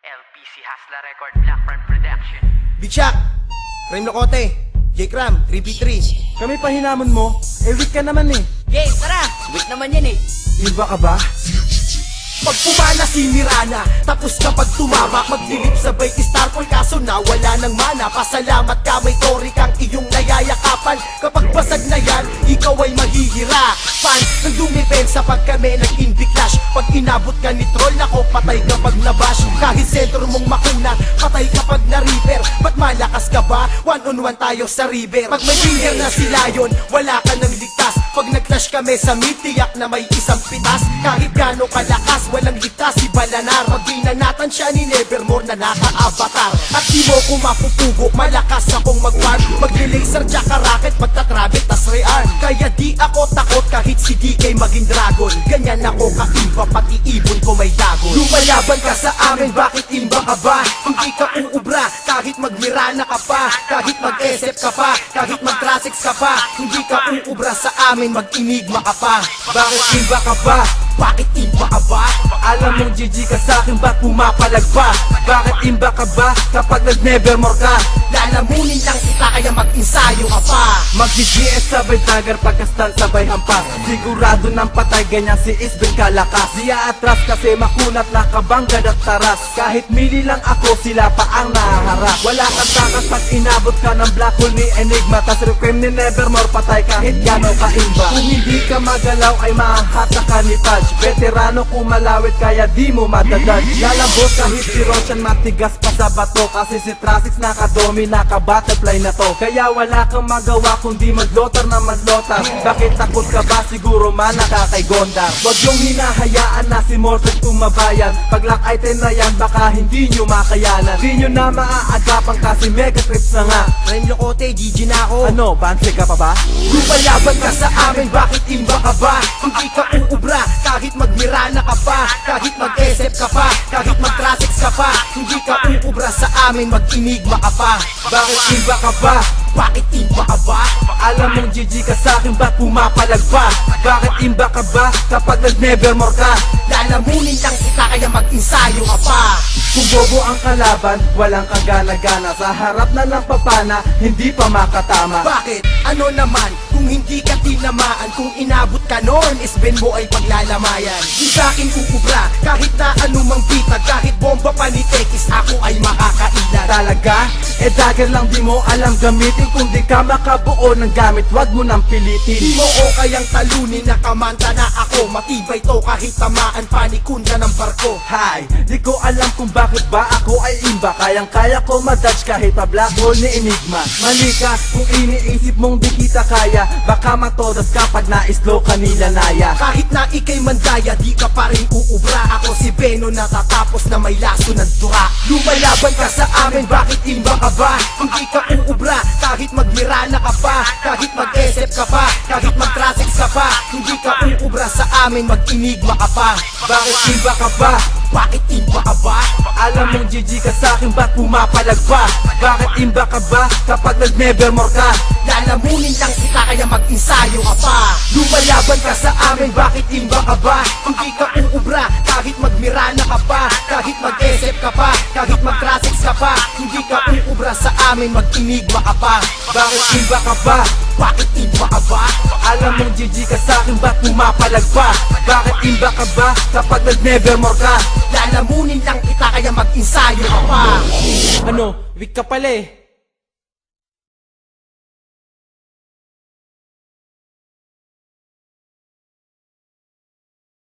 LPC Hasla Record, Blackfront Production. Big Shaq, Rem Locote, J-Cram, 3v3. Kami pa hinamon mo, weak ka naman eh. Game, tara! Weak naman yan eh. Iba ka ba? Pag pumana si Mirana, tapos kapag tumama maglilip sabay Starboy, kaso na wala ng mana. Pasalamat ka may tori kang iyong nayayakapan. Kapag basag na yan, ikaw ay mahihirapan. Nang dumipensa pag kami nag-in-clash. Pag inabot ka ni troll, nako patay kapag nabash. Kahit sentro mong makuna, patay kapag na-reaper. Ba't malakas ka ba? One-on-one tayo sa river. Pag may finger na si Lion, wala ka nang ligtas. Pag nag-clash kami sa mid, tiyak na may isang pitas. Kahit gano'ng kalakas, walang ligtas si Balanar. Pag binanatan siya ni Nevermore na naka-avatar. At di mo ko mapupugo, malakas akong mag-farm. Mag-laser tsaka rocket, magtatrabit tas rearm. Kaya di ako takot kahit si DK maging dragon. Ganyan ako kaiba, pati ibon ko may dagon. Lumalaban ka sa amin, bakit imba ka ba? Hindi ka uubra, kahit magmirana ka pa. Kahit mag-SF ka pa, kahit mag-trasix ka pa. Hindi ka uubra sa amin, mag-inigma ka pa. Bakit iba ka ba? Bakit imba ka ba? Alam mong GG ka sa'kin, ba't pumapalag pa? Bakit imba ka ba kapag nag-nevermore ka? Lalamunin lang kita kaya mag-ensayo ka pa. Mag-GGS sabay dagger, pagkastan sabay hampas. Sigurado ng patay, ganyan si Isbel kalakas. Di atras kasi makunat na kabanggad at taras. Kahit mili lang ako, sila pa ang naharap. Wala kang takas pag inabot ka ng black hole ni Enigma. Tas requiem ni Nevermore, patay kahit gano'n ka-imba. Kung hindi ka magalaw ay mahahatak ka ni Taj. Veterano kung malawit kaya di mo matadad. Lalambot kahit si Roshan matigas pa sa bato. Kasi si Trasix nakadomi, naka-butterfly na to. Kaya wala kang magawa kundi maglotar na maglotar. Bakit takot ka ba? Siguro manaka kay Gondar. Huwag yung hinahayaan na si Mortal tumabayan. Pag lock item na yan baka hindi nyo makayanan. Di nyo na maaagapan kasi mega trips na nga. Rem Locote, GG na ako. Ano, banse ka pa ba? Lumalaban ka sa amin, bakit imba ka ba? Hindi ka uubra, kahit magmirana ka pa. Kahit mag-SF ka pa, kahit mag-trasix ka pa. Hindi ka uubra sa amin, mag-inigma ka pa. Bakit iba ka ba? Bakit imba ka ba? Alam mong GG ka sa'kin, ba't pumapalag pa? Bakit imba ka ba kapag nag-nevermore ka? Lalamunin lang kita kaya mag-ensayo ka pa. Kung bobo ang kalaban, walang kagana-gana. Sa harap na ng papana, hindi pa makatama. Bakit? Ano naman? Kung hindi ka tinamaan, kung inabot ka noon, isben mo ay paglalamayan. Di sa'kin uubra, kahit na anumang bitag. Kahit bomba pa ni Tekis, ako ay makakailan. Talaga? Dagger lang di mo alam gamitin. Kung di ka makabuo ng gamit, wag mo nang pilitin. Di mo o kayang talunin, nakamanta na ako. Matibay to kahit tamaan pa ni Kunda ng barko. Hi, di ko alam kung bakit ba ako ay imba. Kayang-kaya ko madodge kahit pa black hole ni Enigma. Mali ka kung iniisip mong di kita kaya. Baka matodas ka pag na-slow kanila naya. Kahit na ikay mandaya, di ka pa rin uubra. Ako si Beno natatapos na may laso ng dura. Lumalaban ka sa amin, bakit imba ka ba? Hindi ka uubra, kahit magmirana ka pa. Kahit mag-SF ka pa, kahit mag-trasix ka pa. Hindi ka uubra sa amin, mag-inigma ka pa. Bakit imba ka ba? Bakit imba ka ba? Alam mong GG ka sa'kin, ba't pumapalag pa? Bakit imba ka ba kapag nag-nevermore ka? Lalamunin lang kita kaya mag-ensayo ka pa. Lumalaban ka sa amin, bakit imba ka ba? Hindi ka uubra, kahit magmirana ka pa. Kahit mag-SF ka pa, kahit mag-trasix ka pa. Hindi ka uubra sa amin, mag-inigma ka pa. Bakit imba ka ba? Bakit imba ka ba? Alam mong GG ka sa'kin, ba't pumapalag pa? Bakit imba ka ba kapag nag-nevermore ka? Lalamunin lang kita kaya mag-ensayo ka pa. Ano, weak ka pala eh.